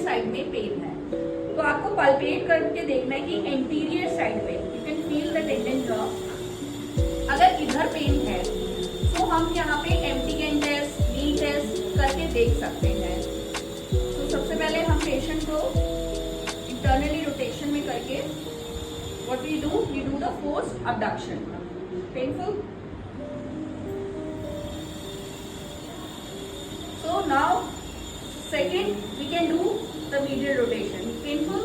Side में pen है, तो आपको पल्पेट करके देखना है कि एंटीरियर साइड पे you can feel the tendon jaw. अगर इधर पेन है तो हम यहाँ पे एम्प्टीगेन टेस्ट, नी टेस्ट करके देख सकते हैं। तो सबसे पहले हम पेशेंट को इंटरनली रोटेशन में करके what we do the forced abduction. Painful? So now second we can do the medial rotation. Painful?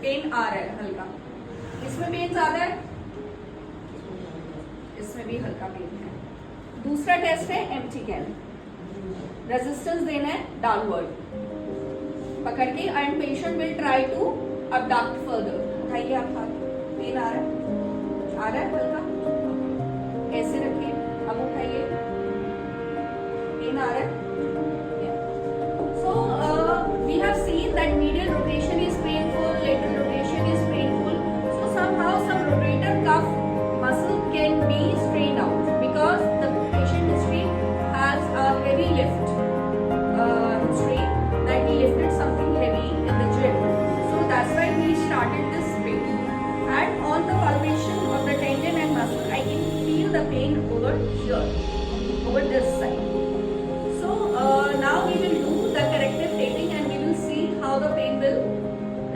Pain आ रहा है हल्का, इसमें पेन ज्यादा है, इसमें भी हल्का पेन है। दूसरा टेस्ट है एम्प्टीगेन, रेजिस्टेंस देना है डाउनवर्ड पकड़ के and patient will try to abduct further. उठाइए आप हाथ, पेन आ रहा है हल्का, ऐसे रखिए, अब उठाइए, पेन आ रहा है। So we have seen that medial rotation is painful, lateral rotation is painful. So somehow some rotator cuff muscle can be strained out because the patient history has a heavy lift history, that he lifted something heavy in the gym. That's why we started this pain. And on the palpation of the tendon and muscle, I can feel the pain over here, over this side. So now we will do the corrective taping and we will see how the pain will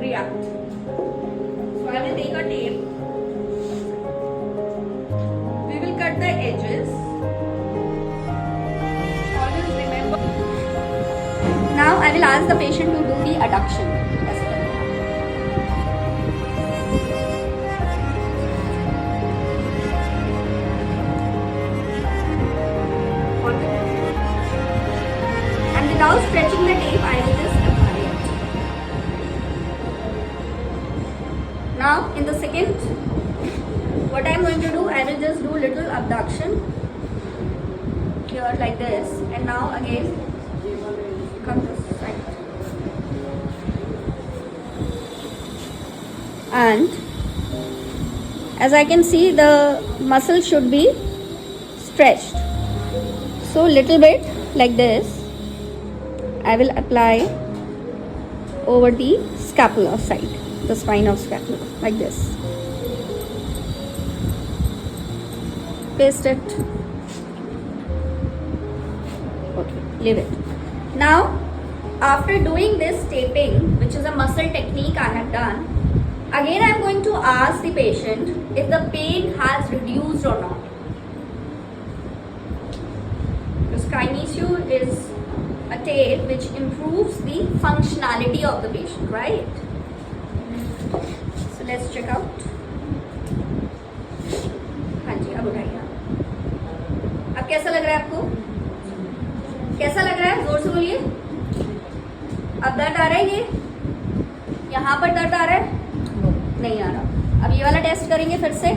react. So I will take a tape. We will cut the edges. Always remember. Now I will ask the patient to do the adduction. Without stretching the tape, I will just apply it. Now, in the second, what I am going to do, I will just do little abduction here like this, and now again come this side. And as I can see, the muscle should be stretched. So little bit like this. I will apply over the scapular side, the spine of scapula, like this. Paste it. Okay, leave it. Now, after doing this taping, which is a muscle technique I have done, again I am going to ask the patient if the pain has reduced or not. Because kinesio is a tape which improves the functionality of the patient, right? So let's check out. हाँ जी, अब उठाइए। अब कैसा लग रहा है आपको? कैसा लग रहा है? जोर से बोलिए। अब दर्द आ रहा है ये? यहाँ पर दर्द आ रहा है? नहीं आ रहा। अब ये वाला टेस्ट करेंगे फिर से।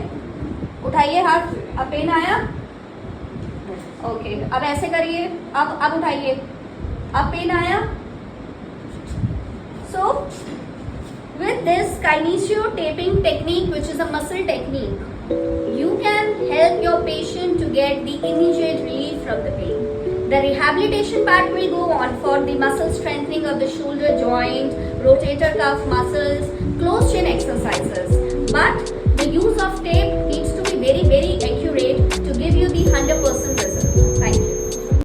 उठाइए हाथ। अब पेन आया? ओके, अब ऐसे करिए। अब उठाइए। अब पेन आया? So with this kinesio taping technique, which is a muscle technique, you can help your patient to get the immediate relief from the pain. The rehabilitation part will go on for the muscle strengthening of the shoulder joint, rotator cuff muscles, closed chin exercises.